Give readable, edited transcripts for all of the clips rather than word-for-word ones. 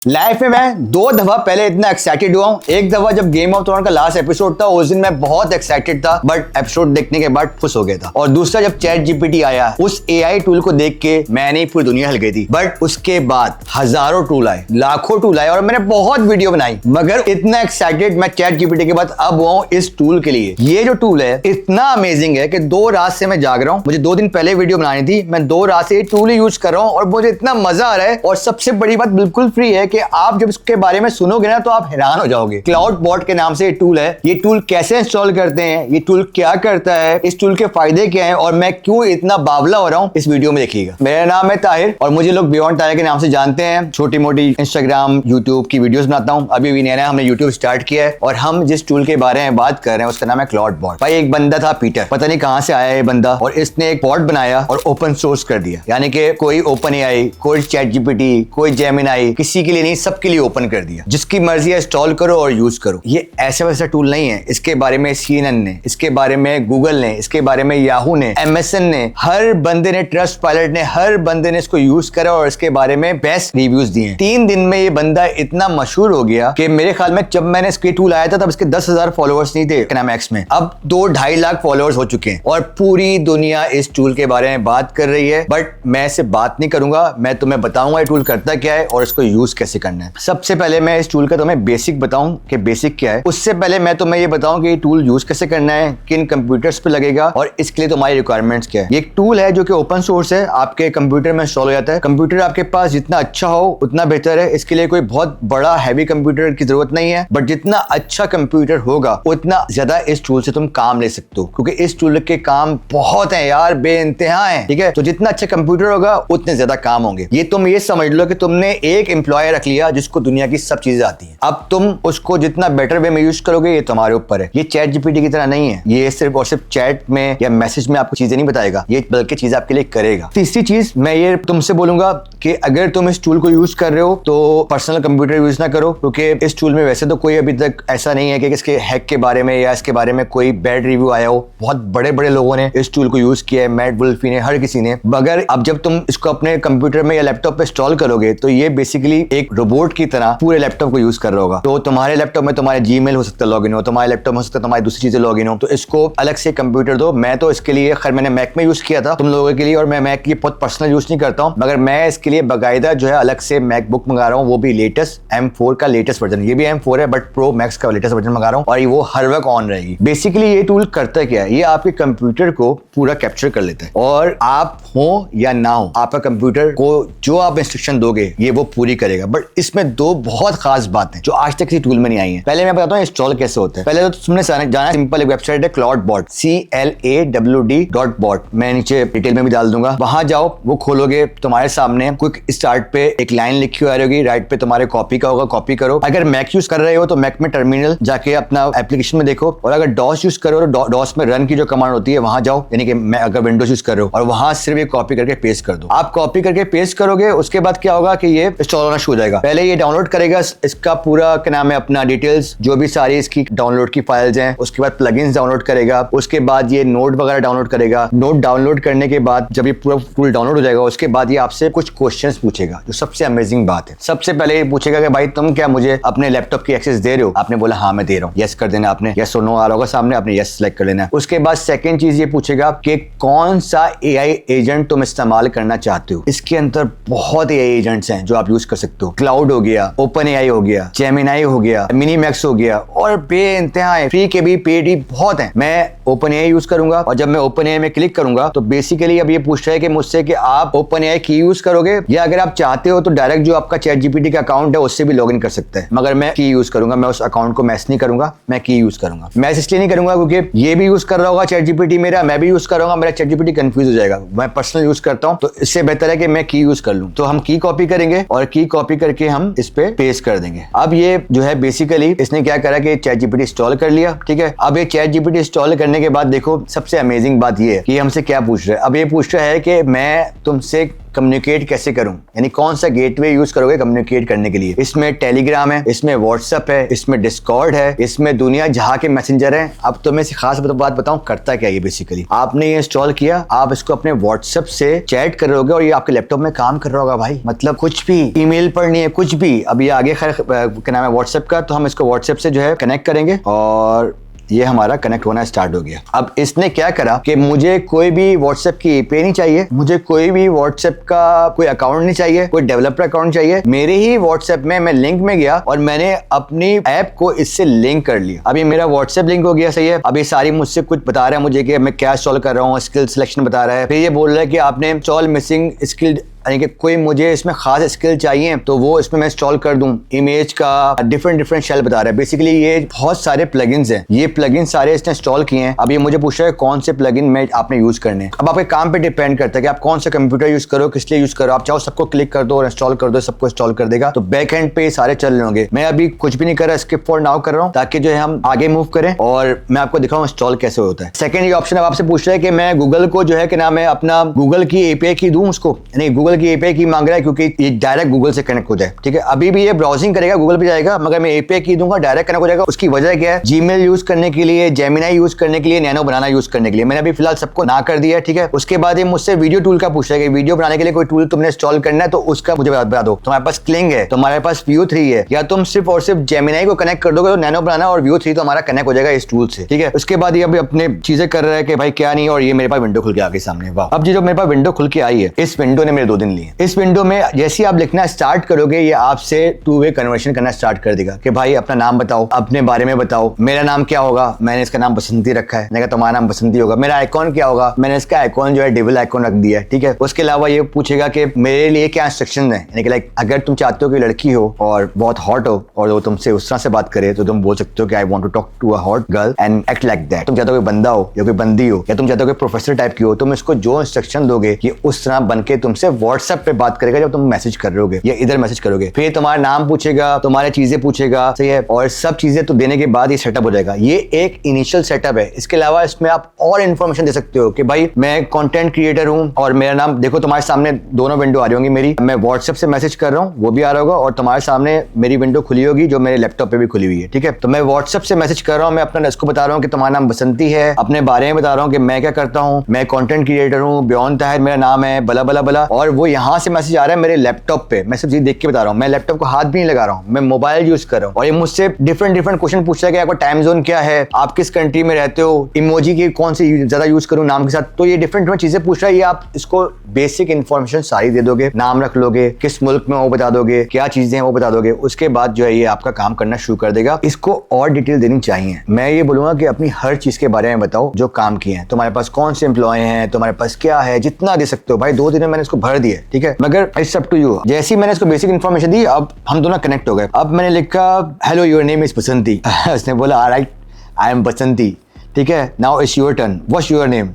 Life में मैं दो दफा पहले इतना एक्साइटेड हुआ हूँ। एक दफा जब गेम ऑफ थ्रोन का लास्ट एपिसोड था, उस दिन मैं बहुत एक्साइटेड था, बट एपिसोड देखने के बाद खुश हो गया था। और दूसरा जब चैट जीपीटी आया, उस एआई टूल को देख के मैंने पूरी दुनिया हिल गई थी। बट उसके बाद हजारों टूल आए, लाखों टूल आए और मैंने बहुत वीडियो बनाई, मगर इतना एक्साइटेड मैं चैट जीपीटी के बाद अब हुआ हूँ इस टूल के लिए। ये जो टूल है इतना अमेजिंग है कि 2 रात से मैं जाग रहा हूँ। मुझे 2 दिन पहले वीडियो बनानी थी, मैं 2 रात से ये टूल ही यूज कर रहा हूँ और मुझे इतना मजा आ रहा है। और सबसे बड़ी बात बिल्कुल फ्री है कि आप जब इसके बारे में सुनोगे ना तो आप हैरान हो जाओगे। क्लाउड बॉट के नाम से ये टूल है। ये टूल कैसे इंस्टॉल करते हैं, ये टूल क्या करता है, इस टूल के फायदे क्या हैं और मैं क्यों इतना बावला हो रहा हूं, इस वीडियो में देखिएगा। मेरा नाम है ताहिर और मुझे लोग बियॉन्ड ताहिर के नाम से जानते हैं। छोटी मोटी इंस्टाग्राम, यूट्यूब की वीडियोस बनाता हूं। अभी भी नया हमने यूट्यूब स्टार्ट किया है और हम जिस टूल के बारे में बात कर रहे हैं उसका नाम है क्लाउड बॉट। भाई एक बंदा था पीटर, पता नहीं कहां से आया ये बंदा, और इसने एक बॉट बनाया और ओपन सोर्स कर दिया। यानी कि कोई ओपन एआई, कोई चैट जीपीटी, कोई जेमिनाई, किसी के लिए नहीं, सबके लिए ओपन कर दिया। जिसकी मर्जी है इंस्टॉल करो और यूज करो। ये ऐसा वैसा टूल नहीं है। इसके बारे में CNN ने, इसके बारे में गूगल ने, इसके बारे में याहू ने, MSN ने, हर बंदे ने, ट्रस्ट पायलट ने, हर बंदे ने इसको यूज करा और इसके बारे में बेस्ट रिव्यूज दिए। 3 दिन में ये बंदा इतना मशहूर हो गया कि मेरे ख्याल में जब मैंने इसके टूल आया था तब इसके 10,000 फॉलोअर्स नहीं थे एक्स में। अब 2-2.5 लाख फॉलोअर्स हो चुके हैं और पूरी दुनिया इस टूल के बारे में बात कर रही है। बट मैं इससे बात नहीं करूंगा, मैं तुम्हें बताऊंगा ये टूल करता क्या है और इसको यूज कैसे करना है। सबसे पहले मैं इस टूल का तुम्हें बेसिक बताऊं कि बेसिक क्या है। उससे पहले मैं तुम्हें ये बताऊं कि ये टूल यूज कैसे करना है, किन कंप्यूटर्स पे लगेगा और इसके लिए तुम्हारी रिक्वायरमेंट्स क्या है। ये एक टूल है जो कि ओपन सोर्स है, आपके कंप्यूटर में इंस्टॉल हो जाता है। कंप्यूटर आपके पास जितना अच्छा हो उतना बेहतर है। इसके लिए कोई बहुत बड़ा हैवी कंप्यूटर की जरूरत नहीं है, बट जितना अच्छा कंप्यूटर होगा उतना ज्यादा इस टूल से तुम काम ले सकते हो, क्योंकि इस टूल के काम बहुत है यार, बेइंतहा है। ठीक है, तो जितना अच्छा कंप्यूटर होगा उतने ज्यादा काम होंगे। ये तुम ये समझ लो कि तुमने एक एम्प्लॉय रख लिया जिसको दुनिया की सब चीजें आती है। अब तुम उसको जितना बेटर वे में यूज करोगे ये तुम्हारे ऊपर है। ये चैट जीपीटी की तरह नहीं है, ये सिर्फ और सिर्फ चैट में या मैसेज में आपको चीजें नहीं बताएगा, ये बल्कि चीज आपके लिए करेगा। तीसरी चीज मैं ये तुमसे बोलूंगा कि अगर तुम इस टूल को यूज कर रहे हो तो पर्सनल कंप्यूटर यूज ना करो, क्योंकि इस टूल में वैसे तो कोई अभी तक ऐसा नहीं है कि इसके हैक के बारे में या इसके बारे में कोई बैड रिव्यू आया हो। बहुत बड़े बड़े लोगों ने इस टूल को यूज किया है, मैट वुल्फी ने, हर किसी ने। मगर अब जब तुम इसको अपने कंप्यूटर में या लैपटॉप पे इंस्टॉल करोगे तो ये बेसिकली एक रोबोट की तरह पूरे लैपटॉप को यूज कर रहा होगा। तो तुम्हारे लैपटॉप में तुम्हारे जीमेल हो सकता है लॉगिन हो, तुम्हारे लैपटॉप में हो सकता है तुम्हारी दूसरी चीजें लॉगिन हो, तो इसको अलग से कंप्यूटर दो। मैं तो इसके लिए खैर मैंने मैक में यूज किया था तुम लोगों के लिए, और मैं मैक की बहुत पर्सनल यूज नहीं करता हूं, मगर मैं इसके लिए बाकायदा जो है अलग से मैकबुक मंगा रहा हूं, वो भी लेटेस्ट M4 का लेटेस्ट वर्जन। ये भी M4 है बट प्रो मैक्स का लेटेस्ट वर्जन मंगा रहा हूं और वो हर वक्त ऑन रहेगी। बेसिकली ये टूल करता क्या है, ये आपके कंप्यूटर को पूरा कैप्चर कर लेता है और आप हो या ना हो, आपका कंप्यूटर को जो आप इंस्ट्रक्शन दोगे ये वो पूरी करेगा। बट इसमें 2 बहुत खास बातें जो आज तक किसी टूल में नहीं आई है। पहले मैं बताता हूँ इंस्टॉल कैसे होता है। पहले तो तुमने जाना सिंपल, एक वेबसाइट है क्लाउड बॉट, CLAWD.bot, मैं नीचे डिटेल में भी डाल दूंगा। वहां जाओ, वो खोलोगे, तुम्हारे सामने क्विक स्टार्ट पे एक लाइन लिखी हुई रहेगी, राइट पे तुम्हारे कॉपी का होगा, कॉपी करो। अगर मैक यूज कर रहे हो तो मैक में टर्मिनल जाके अपना एप्लीकेशन में देखो, और अगर डॉस यूज करो तो डॉस में रन की जो कमांड होती है वहां जाओ, यानी कि मैं अगर विंडोज यूज कर रहे हो, और वहां सिर्फ एक कॉपी करके पेस्ट कर दो। आप कॉपी करके पेस्ट करोगे, उसके बाद क्या होगा कि ये इंस्टॉल होना शुरू हो जाएगा। पहले ये डाउनलोड करेगा इसका पूरा क्या नाम है अपना डिटेल्स, जो भी सारी इसकी डाउनलोड की फाइल्स हैं, उसके बाद प्लगइन्स डाउनलोड करेगा, उसके बाद ये नोट वगैरह डाउनलोड करेगा। नोट डाउनलोड करने के बाद जब ये पूरा टूल डाउनलोड हो जाएगा उसके बाद ये आपसे कुछ क्वेश्चंस पूछेगा। जो सबसे अमेजिंग बात है, सबसे पहले ये पूछेगा कि भाई तुम क्या मुझे अपने लैपटॉप की एक्सेस दे रहे हो? आपने बोला हाँ मैं दे रहा हूँ, यस कर देना। आपने यस और नो आ रहा होगा सामने, आपने यस सेलेक्ट कर लेना। उसके बाद सेकंड चीज ये पूछेगा कि कौन सा एआई एजेंट तुम इस्तेमाल करना चाहते हो। इसके अंदर बहुत एआई एजेंट्स हैं जो आप यूज कर सकते हो। क्लाउड हो गया, ओपन एआई हो गया, जेमिनाई हो गया, मिनीमैक्स हो गया, और बेइंतहा है, फ्री के भी पेड भी बहुत हैं। मैं ओपन एआई यूज करूंगा और जब मैं ओपन एआई में क्लिक करूंगा तो बेसिकली अब ये पूछ रहा है कि मुझसे कि आप ओपन एआई की यूज करोगे या अगर आप चाहते हो तो डायरेक्ट जो आपका चैट जीपीटी का अकाउंट है उससे भी लॉगिन कर सकते हैं। मगर मैं की यूज करूंगा, मैं उस अकाउंट को मैस नहीं करूंगा, मैं की यूज करूंगा। मैस इसलिए नहीं करूंगा क्योंकि ये भी यूज कर रहा होगा चैट जीपीटी मेरा, मैं भी यूज कर रहा हूँ, मेरा चैट जीपीटी कंफ्यूज हो जाएगा। मैं पर्सनल यूज करता हूँ तो इससे बेहतर है कि मैं की यूज कर लूं। तो हम की कॉपी करेंगे और की कॉपी करके हम इस पे पेस्ट कर देंगे। अब ये जो है बेसिकली इसने क्या करा कि चैट जीपीटी इंस्टॉल कर लिया। ठीक है, अब ये चैट जीपीटी इंस्टॉल करने के बाद देखो सबसे अमेजिंग बात ये है कि हमसे क्या पूछ रहा है। अब ये पूछ रहा है कि मैं तुमसे कम्युनिकेट कैसे करूं, यानी कौन सा गेटवे यूज करोगे कम्युनिकेट करने के लिए। इसमें टेलीग्राम है, इसमें व्हाट्सएप है, इसमें डिस्कॉर्ड है, इसमें दुनिया जहां के मैसेंजर है। अब तो मैं खास बात बताऊं करता क्या ये। बेसिकली आपने ये इंस्टॉल किया, आप इसको अपने व्हाट्सएप से चैट कर रहोगे और ये आपके लैपटॉप में काम कर रहा होगा भाई। मतलब कुछ भी ईमेल पढ़नी है, कुछ भी। अब ये आगे खैर क्या नाम है व्हाट्सएप का, तो हम इसको व्हाट्सएप से जो है कनेक्ट करेंगे और ये हमारा कनेक्ट होना स्टार्ट हो गया। अब इसने क्या करा कि मुझे कोई भी व्हाट्सएप की एपीआई नहीं चाहिए, मुझे कोई भी व्हाट्सएप का कोई अकाउंट नहीं चाहिए, कोई डेवलपर अकाउंट चाहिए। मेरे ही व्हाट्सएप में मैं लिंक में गया और मैंने अपनी ऐप को इससे लिंक कर लिया। अभी मेरा व्हाट्सएप लिंक हो गया, सही है। अभी सारी मुझसे कुछ बता रहा है मुझे कि मैं क्या इंस्टॉल कर रहा हूँ, स्किल सिलेक्शन बता रहा है। फिर ये बोल रहा है कि आपने इंस्टॉल मिसिंग स्किल, यानी कि कोई मुझे इसमें खास स्किल चाहिए तो वो इसमें मैं इंस्टॉल कर दूं। इमेज का डिफरेंट शेल बता रहा है। बेसिकली ये बहुत सारे प्लगइन्स हैं, ये प्लगइन सारे इसने इंस्टॉल किए हैं। अब ये मुझे पूछ रहा है कौन से प्लगइन में आपने यूज करने हैं। अब आपके काम पे डिपेंड करता है कि आप कौन सा कंप्यूटर यूज करो, किस लिए यूज करो। आप चाहो सबको क्लिक कर दो और इंस्टॉल कर दो, सबको इंस्टॉल कर देगा, तो बैक एंड पे सारे चल रहे होंगे। मैं अभी कुछ भी नहीं कर रहा, स्किप फॉर नाउ कर रहा हूँ ताकि जो है हम आगे मूव करें और मैं आपको दिखाऊं इंस्टॉल कैसे होता है। सेकंड ये ऑप्शन अब आपसे पूछ रहा है कि मैं गूगल को जो है कि नाम है अपना गूगल की एपीआई की दूं उसको, यानी गूगल की एपीआई की मांग रहा है क्योंकि ये डायरेक्ट गूगल से कनेक्ट हो जाए। ठीक है, अभी भी ये ब्राउजिंग करेगा, गूगल पे जाएगा, मगर मैं एपीआई की दूंगा, डायरेक्ट कनेक्ट हो जाएगा। उसकी वजह क्या है, जीमेल यूज करने के लिए, जेमिनाई यूज करने के लिए, नैनो बनाना यूज करने के लिए। मैंने अभी फिलहाल सबको ना कर दिया। ठीक है, उसके बाद ये मुझसे वीडियो टूल का पूछ रहा है कि वीडियो बनाने के लिए कोई टूल तुमने इंस्टॉल करना है तो उसका मुझे बता दो। तुम्हारे पास क्लिंग है, तुम्हारे पास व्यू 3 है, या तुम सिर्फ और सिर्फ जेमिनाई को कनेक्ट कर दोगे तो नैनो बनाना और व्यू 3 तो हमारा कनेक्ट हो जाएगा इस टूल से। ठीक है, उसके बाद ये अभी अपने चीजें कर रहा है कि भाई क्या नहीं, और ये मेरे पास विंडो खुल के आ गई सामने। वाह, अब जो मेरे पास विंडो खुल के आई है, इस विंडो ने मेरे 2 दिन लिए। इस विंडो में जैसे आप लिखना स्टार्ट करोगे ये आपसे 2 वे कन्वर्सेशन करना स्टार्ट कर देगा कि भाई अपना नाम बताओ, अपने बारे में बताओ। मेरा नाम क्या होगा, मैंने इसका नाम बसंती रखा है, मैंने कहा तुम्हारा नाम बसंती होगा। मेरा आइकॉन क्या होगा, मैंने इसका आइकॉन जो है डेविल आइकॉन रख दिया है। ठीक है, उसके अलावा ये पूछेगा कि मेरे लिए क्या इंस्ट्रक्शन है, यानी कि लाइक अगर तुम चाहते हो कि लड़की हो और बहुत हॉट हो और वो तुमसे उस तरह से बात करे तो तुम बोल सकते हो कि I want to talk to a hot girl and act like that. तुम चाहते हो कोई बंदा हो या कोई बंदी हो, या तुम चाहते हो कि प्रोफेसर टाइप की हो, तुम इसको जो इंस्ट्रक्शन दोगे ये उस तरह बन के तुमसे व्हाट्सएप पे बात करेगा जब तुम मैसेज कर रहे होगे या इधर मैसेज करोगे। फिर तुम्हारा नाम पूछेगा, तुम्हारे चीजें पूछेगा, सही है, और सब चीजें तो देने के बाद ये सेटअप हो जाएगा। ये एक इनिशियल सेटअप है। इसके अलावा इसमें आप और इन्फॉर्मेशन दे सकते हो कि भाई मैं कंटेंट क्रिएटर हूं और मेरा नाम देखो, तुम्हारे सामने दोनों विंडो आ रही होंगी मेरी। मैं व्हाट्सएप से मैसेज कर रहा हूं वो भी आ रहा होगा और तुम्हारे सामने मेरी विंडो खुली होगी जो मेरे लैपटॉप पे भी खुली हुई है। ठीक है, तो मैं व्हाट्सएप से मैसेज कर रहा हूं, मैं अपना इसको बता रहा हूं कि तुम्हारा नाम बसंती है, अपने बारे में बता रहा हूं कि मैं क्या करता हूं, मैं कंटेंट क्रिएटर हूं, बियॉन्ड ताहिर मेरा नाम है, बला बला बला। और वो यहां से मैसेज आ रहा है मेरे लैपटॉप पे। मैं सब चीज देख के बता रहा हूं, मैं लैपटॉप को हाथ भी नहीं लगा रहा हूं, मैं मोबाइल यूज कर रहा हूं। और ये मुझसे डिफरेंट क्वेश्चन पूछ रहा है कि आपका टाइम जोन क्या है, आप किस कंट्री में रहते हो, इमोजी की कौन सी ज्यादा यूज करूं नाम के साथ। तो ये डिफरेंट चीजें पूछ रहा है। ये आप इसको बेसिक इन्फॉर्मेशन सारी दे दोगे, नाम रख लोगे, किस मुल्क में वो बता दोगे, क्या चीजें हैं वो बता दोगे, उसके बाद जो है ये आपका काम करना शुरू कर देगा। इसको और डिटेल देनी चाहिए। मैं ये बोलूंगा कि अपनी हर चीज के बारे में बताओ जो काम किए हैं, तुम्हारे पास कौन से एम्प्लॉय हैं, तुम्हारे पास क्या है, जितना दे सकते हो भाई। 2 दिन में मैंने इसको भर दिया। ठीक है, मगर इट्स अप टू यू। जैसे ही मैंने इसको बेसिक इन्फॉर्मेशन दी, अब हम दोनों कनेक्ट हो गए। अब मैंने लिखा हेलो योर नेम इज बसंती। उसने बोला ऑलराइट आई एम बसंती। ठीक है, now it's your turn, what's your name.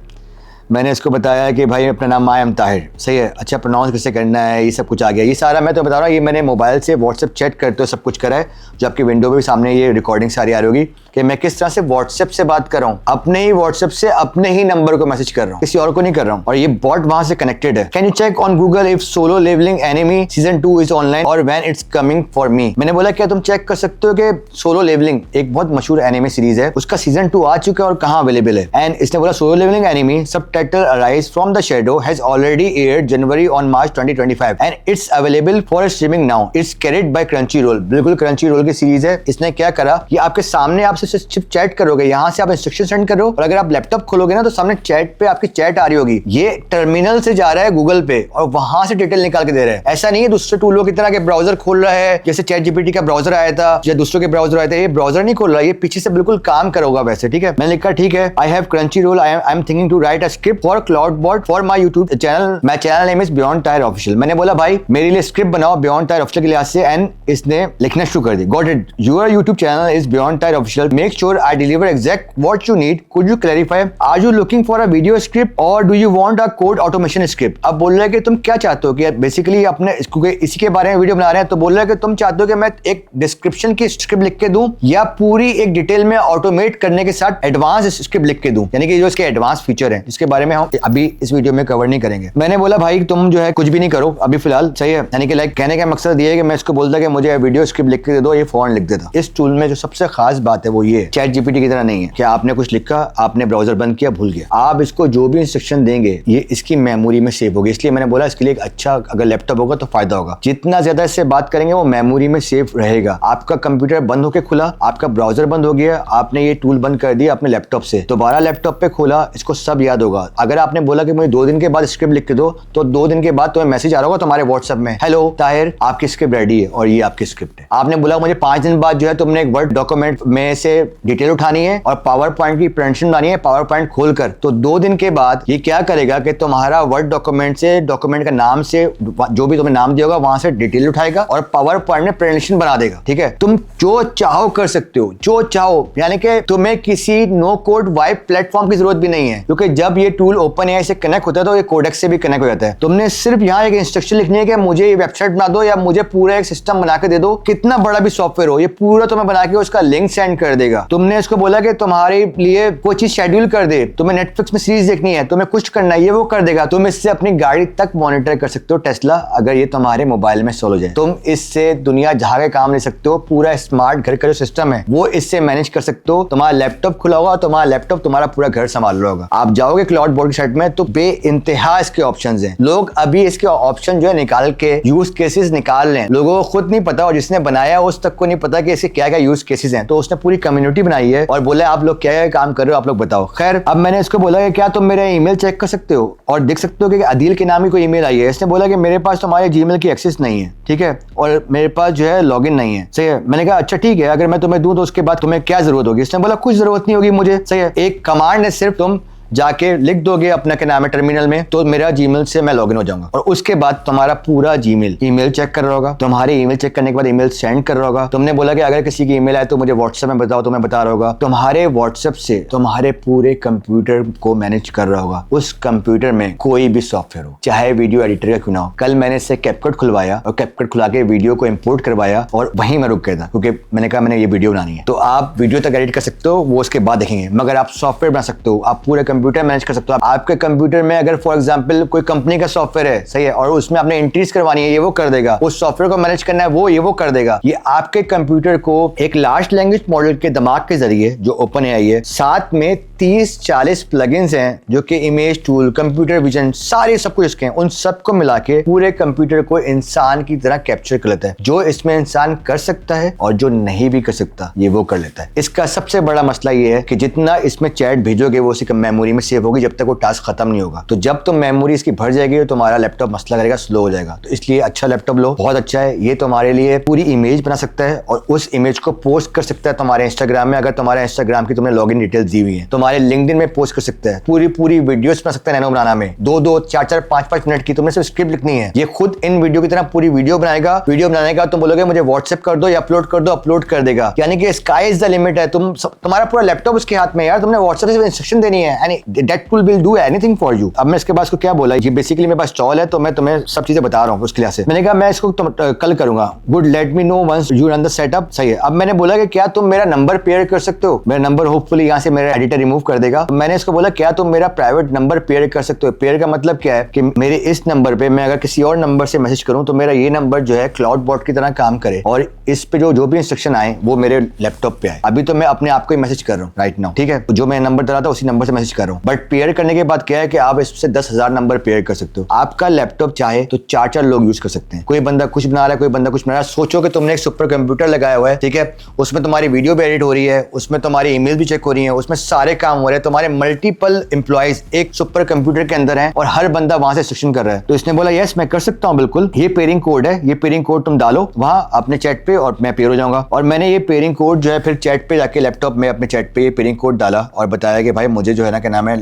मैंने इसको बताया कि भाई अपना नाम आई एम ताहिर, सही है, अच्छा प्रोनाउंस कैसे करना है, ये सब कुछ आ गया। ये सारा मैं तो बता रहा हूँ, ये मैंने मोबाइल से व्हाट्सएप चैट करते हुए सब कुछ करा है, जो आपकी विंडो पे भी सामने ये रिकॉर्डिंग सारी आ रही होगी कि मैं किस तरह से व्हाट्सएप से बात कर रहा हूँ। अपने ही व्हाट्सएप से अपने ही नंबर को मैसेज कर रहा हूँ, किसी और को नहीं कर रहा हूँ, और ये बॉट वहां से कनेक्टेड है। Can you check on Google if solo leveling anime season 2 is online और when it's coming for me. मैंने बोला क्या तुम चेक कर सकते हो कि सोलो लेवलिंग एक बहुत मशहूर एनिमी सीरीज है, उसका सीजन 2 आ चुका है और कहाँ अवेलेबल है। एंड इसने बोला solo leveling anime subtitle arise from the shadow has already aired January on March 2025 and it's available for streaming now. It's carried by Crunchyroll. बिल्कुल Crunchyroll की सीरीज है। इसने क्या करा कि आपके सामने आपसे सिर्फ चैट करोगे, यहाँ से आप इंस्ट्रक्शन सेंड करो और अगर आप लैपटॉप खोलोगे ना तो सामने चैट पे आपकी चैट आ रही होगी। ये टर्मिनल से जा रहा है गूगल पे और वहां से डिटेल निकाल के दे रहा है। ऐसा नहीं है दूसरे टूलों की तरह के ब्राउजर खोल रहा है, जैसे चैट जीपीटी का ब्राउजर आया था या दूसरों के ब्राउजर आए थे। ये ब्राउजर नहीं खोल रहा, ये पीछे से बिल्कुल काम करोगा वैसे। ठीक है, मैंने लिखा ठीक है, I have Crunchyroll, I am thinking to write a script for Clawdbot for my YouTube channel. My channel name is beyond Tahir official. मैंने बोला भाई मेरे लिए स्क्रिप्ट बनाओ बियॉन्ड ताहिर ऑफिशियल के लिहाज से, एंड इसने लिखना शुरू कर दी। Got it, your YouTube channel is beyond Tahir official, make sure I deliver exact what you need, could you clarify, are you looking for a video script और do you want a code automation script. अब बोल रहा है कि तुम क्या चाहते हो कि बेसिकली अपने इसी के बारे में वीडियो बना रहे हैं, तो बोल रहा है कि तुम चाहते हो कि मैं एक डिस्क्रिप्शन की स्क्रिप्ट लिख के दूं या पूरी एक डिटेल में ऑटोमेट करने के साथ एडवांस स्क्रिप्ट लिख के दूं, यानी कि जो इसके एडवांस फीचर है जिसके बारे में हम अभी इस वीडियो में कवर नहीं करेंगे। मैंने बोला भाई तुम जो है कुछ भी नहीं करो अभी फिलहाल, सही है। यानी कि लाइक कहने का मकसद ये है कि मैं इसको बोलता कि मुझे वीडियो स्क्रिप्ट लिख के दे दो, ये फौरन लिख देता। इस टूल में जो सबसे खास बात है वो ये चैट जीपीटी की तरह नहीं है कि आपने कुछ लिखा, आपने ब्राउजर बंद किया, भूल गया। आप इसको जो भी इंस्ट्रक्शन देंगे ये इसकी मेमोरी में सेव होगी। इसलिए मैंने बोला इसके लिए एक अच्छा अगर लैपटॉप होगा तो फायदा होगा। जितना ज्यादा इससे बात करेंगे वो मेमोरी में सेव रहेगा। आपका कंप्यूटर बंद होकर खुला, आपका ब्राउजर बंद हो गया, आपने ये टूल बंद कर दिया अपने लैपटॉप से, दोबारा लैपटॉप पे खोला, इसको सब याद होगा। अगर आपने बोला कि मुझे 2 दिन के बाद स्क्रिप्ट लिख के दो, तो 2 दिन के बाद तुम्हें मैसेज आ रहा होगा तुम्हारे व्हाट्सएप में, हेलो ताहिर आपकी स्क्रिप्ट रेडी है और ये आपकी स्क्रिप्ट है। आपने बोला मुझे 5 दिन बाद जो है तुमने एक वर्ड डॉक्यूमेंट में से डिटेल उठानी है और पावर पॉइंट की प्रेजेंटेशन बनानी है, पावर पॉइंट खोलकर, तो 2 दिन के बाद ये क्या करेगा कि तुम्हारा वर्ड डॉक्यूमेंट से, डॉक्यूमेंट का नाम से, जो भी तुम्हें नाम दिया होगा वहां से डिटेल उठाएगा और पावर पॉइंट में प्रेजेंटेशन बना देगा। ठीक है, तुम जो चाहो कर सकते हो, जो चाहो। यानी कि तुम्हें किसी नो कोड वाइब प्लेटफॉर्म की जरूरत भी नहीं है, क्योंकि जब ये टूल ओपन एआई से कनेक्ट होता है तो ये कोडेक्स से भी कनेक्ट हो जाता है। तुमने सिर्फ यहाँ एक इंस्ट्रक्शन लिखनी है कि मुझे ये वेबसाइट बना दो या मुझे पूरा एक सिस्टम बना के दे दो, कितना बड़ा भी सॉफ्टवेयर हो, ये पूरा तुम्हें बना के उसका लिंक सेंड कर देगा। तुमने इसको बोला कि तुम्हारे लिए कोई चीज शेड्यूल कर दे, तुम्हें नेटफ्लिक्स में सीरीज देखनी है, तुम्हें कुछ करना है, ये वो कर देगा। तुम इससे अपनी गाड़ी तक मॉनिटर कर सकते हो, टेस्ला, अगर ये तुम्हारे मोबाइल में इंस्टॉल हो जाए। तुम इससे दुनिया जहां के काम ले सकते हो, पूरा स्मार्ट घर का जो सिस्टम है वो इससे मैनेज कर सकते हो। तुम्हारा लैपटॉप खुला होगा, तुम्हारा लैपटॉप तुम्हारा पूरा घर संभाल रहा होगा। आप जाओगे क्लाउड बोर्ड की साइट में तो बे इंतहा इसके ऑप्शंस हैं। लोग अभी इसके ऑप्शन जो है निकाल के यूज केसेस निकाल रहे हैं, लोगों को खुद नहीं पता और जिसने बनाया उस तक को नहीं पता कि इसके क्या क्या यूज केसेस हैं। तो उसने पूरी कम्युनिटी बनाई है और बोला आप लोग क्या क्या काम कर रहे हो, आप लोग बताओ। खैर, अब मैंने इसको बोला कि क्या तुम मेरा ईमेल चेक कर सकते हो और देख सकते हो कि अदील के नाम की कोई ईमेल आई है। इसने बोला कि मेरे पास तुम्हारे जीमेल की एक्सेस नहीं है, ठीक है, और मेरे पास जो है लॉगिन नहीं है, सही है। मैंने कहा अच्छा ठीक है, अगर मैं तुम्हें दूं तो उसके बाद तुम्हें क्या जरूरत होगी। इसने बोला कुछ जरूरत नहीं होगी मुझे, सही है। एक कमांड है, सिर्फ तुम जाके लिख दोगे अपना क्या नाम है टर्मिनल में, तो मेरा जीमेल से मैं लॉगिन हो जाऊंगा और उसके बाद तुम्हारा पूरा जीमेल ईमेल चेक कर रहा होगा। तुम्हारे ईमेल चेक करने के बाद ईमेल सेंड कर रहा होगा। तुमने बोला कि अगर किसी की ईमेल आए तो मुझे व्हाट्सएप में बताओ, तो मैं बता रहा होगा। तुम्हारे व्हाट्सएप से तुम्हारे पूरे कंप्यूटर को मैनेज कर रहा होगा। उस कंप्यूटर में कोई भी सॉफ्टवेयर हो, चाहे वीडियो एडिटर का क्यों ना हो। कल मैंने इससे कैपकट खुलवाया और कैपकट खुला के वीडियो को इंपोर्ट करवाया और वहीं मैं रुक गया था, क्योंकि मैंने कहा मैंने ये वीडियो बनानी है। तो आप वीडियो तक एडिट कर सकते हो, वो उसके बाद देखेंगे, मगर आप सॉफ्टवेयर बना सकते हो, आप पूरे कंप्यूटर मैनेज कर सकते हो। आपके कंप्यूटर में अगर फॉर एग्जांपल कोई कंपनी का सॉफ्टवेयर है, सही है, और उसमें आपने एंट्रीज करवानी है, ये वो कर देगा। उस सॉफ्टवेयर को मैनेज करना है, वो ये वो कर देगा। ये आपके कंप्यूटर को एक लार्ज लैंग्वेज मॉडल के दिमाग के जरिए जो ओपन एआई है, साथ में 30-40 प्लगइन्स हैं जो कि इमेज टूल, कंप्यूटर विजन, सारे सब कुछ इसके हैं, उन सबको मिला के पूरे कंप्यूटर को इंसान की तरह कैप्चर कर लेता है। जो इसमें इंसान कर सकता है और जो नहीं भी कर सकता ये वो कर लेता है। इसका सबसे बड़ा मसला ये है कि जितना इसमें चैट भेजोगे वो उसी मेमोरी में सेव होगी जब तक वो टास्क खत्म नहीं होगा। तो जब तुम मेमोरी इसकी भर जाएगी तो तुम्हारा लैपटॉप मसला करेगा, स्लो हो जाएगा। तो इसलिए अच्छा लैपटॉप लो, बहुत अच्छा है। ये तुम्हारे लिए पूरी इमेज बना सकता है और उस इमेज को पोस्ट कर सकता है तुम्हारे इंस्टाग्राम में, अगर तुम्हारे इंस्टाग्राम की तुमने लॉगिन डिटेल्स दी हुई है। तुम्हारे लिंक्डइन में पोस्ट कर सकता है, पूरी वीडियोस बना सकता है नैनो बनाना में, 2-2, 4-4, 5-5 मिनट की तुमने सिर्फ स्क्रिप्ट लिखनी है। ये खुद इन वीडियो की तरह पूरी वीडियो बनाएगा। वीडियो बनाने का तुम बोलोगे मुझे व्हाट्सएप कर दो या अपलोड कर दो, अपलोड कर देगा। यानी कि स्काई इज द लिमिट है। तुम्हारा पूरा लैपटॉप उसके हाथ में यार, तुमने व्हाट्सएप से इंस्ट्रक्शन देनी है and that tool will do anything for you. अब मैं इसके बाद इसको क्या बोला, ये बेसिकली मेरे पास स्टॉल है तो मैं तुम्हें सब चीजें बता रहा हूँ उसके लिए से। मैंने कहा मैं इसको कल करूंगा। Good, let me know once you run the setup, सही है। अब मैंने बोला कि क्या तुम मेरा नंबर पेयर कर सकते हो। मेरा नंबर होपफुली यहाँ से मेरा एडिटर रिमूव कर देगा। तो मैंने इसको बोला क्या तुम मेरा प्राइवेट नंबर पेयर कर सकते हो। पेयर का मतलब क्या है कि मेरे इस नंबर पे मैं अगर किसी और नंबर से मैसेज करूं तो मेरा ये नंबर जो है क्लाउड बॉट की तरह काम करे और इस पे जो भी इंस्ट्रक्शन आए वो मेरे लैपटॉप पे आए। अभी तो मैं अपने आप को ही मैसेज कर रहा हूँ राइट नाउ, ठीक है, जो मैं नंबर डाला था उसी नंबर से मैसेज कर रहा हूँ। बट पेयर करने के बाद क्या है कि आप इससे 10,000 नंबर पेयर कर सकते हो। आपका लैपटॉप चाहे तो 4-4 लोग यूज कर सकते हैं। कोई बंदा कुछ बना रहा है, कोई बंदा कुछ बना रहा है। सोचो कि तुमने एक सुपर कंप्यूटर लगाया हुआ है, ठीक है, उसमें तुम्हारी वीडियो भी एडिट हो रही है, उसमें तुम्हारी ईमेल भी चेक हो रही है, उसमें सारे काम हो रहे हैं, तुम्हारे मल्टीपल एम्प्लॉइज एक सुपर कंप्यूटर के अंदर हैं और हर बंदा वहां से इंस्ट्रक्शन कर रहा है। तो इसने बोला यस मैं कर सकता हूं बिल्कुल, ये पेयरिंग कोड है, ये पेयरिंग कोड तुम डालो वहां अपने चैट पे और मैं पेयर हो जाऊंगा। और मैंने ये पेयरिंग कोड जो है फिर चैट पे जाके लैपटॉप में अपने चैट पे ये पेयरिंग कोड डाला और बताया कि भाई मुझे जो है ना क्या नाम है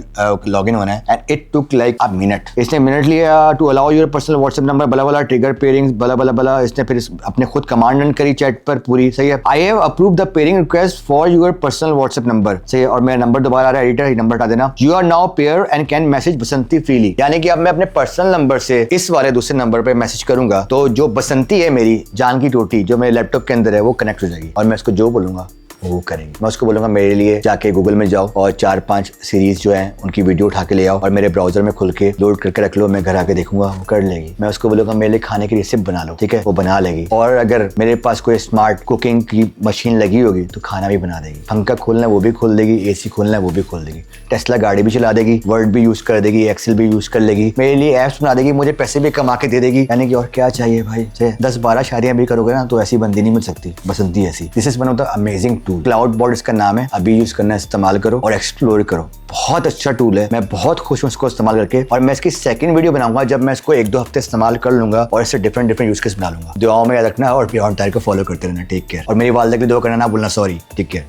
लॉगिन होना है and it took like a minute. इसने मिनट लिया to allow your personal WhatsApp number blah blah trigger pairing बला बला बला। इसने फिर अपने खुद कमांड रन करी चैट पर पूरी, सही है। I have approved the pairing request for your personal WhatsApp number, सही है। और मेरा नंबर दोबारा आ रहा है, एडिटर ये नंबर हटा देना। You are now pair and can message Basanti freely. यानी कि अब मैं अपने पर्सनल नंबर से इस वाले दूसरे नंबर पे मैसेज करूंगा तो जो बसंती है मेरी जान की टोटी जो मेरे लैपटॉप के अंदर है वो कनेक्ट हो जाएगी और मैं इसको जो बोलूंगा वो करेगी। मैं उसको बोलूंगा मेरे लिए जाके गूगल में जाओ और 4-5 सीरीज जो है उनकी वीडियो उठा के ले आओ और मेरे ब्राउजर में खुल के लोड करके रख लो, मैं घर आके देखूंगा, वो कर लेगी। मैं उसको बोलूंगा मेरे लिए खाने की रेसिपी बना लो, ठीक है, वो बना लेगी। और अगर मेरे पास कोई स्मार्ट कुकिंग की मशीन लगी होगी तो खाना भी बना देगी। पंखा खोलना है वो भी खोल देगी, एसी खोलना है वो भी खोल देगी, टेस्ला गाड़ी भी चला देगी, वर्ड भी यूज कर देगी, एक्सेल भी यूज कर लेगी, मेरे लिए एप्स बना देगी, मुझे पैसे भी कमा के दे देगी। यानी कि और क्या चाहिए भाई। 10-12 शादियां भी करोगे ना तो ऐसी बंदी नहीं मिल सकती, बसंती ऐसी। This is one of the amazing tool. Cloud board इसका नाम है, अभी यूज करना, इस्तेमाल करो और एक्सप्लोर करो। बहुत अच्छा टूल है, मैं बहुत खुश हूँ इसको इस्तेमाल करके। और मैं इसकी सेकंड वीडियो बनाऊंगा जब मैं इसको 1-2 हफ्ते इस्तेमाल कर लूंगा और इससे डिफरेंट यूज केस बना लूंगा। दुआओं में याद रखना और प्योर को फॉलो करते रहना। Take care. और मेरी वालदा की दुआ करना ना भूलना। सॉरी। Take care.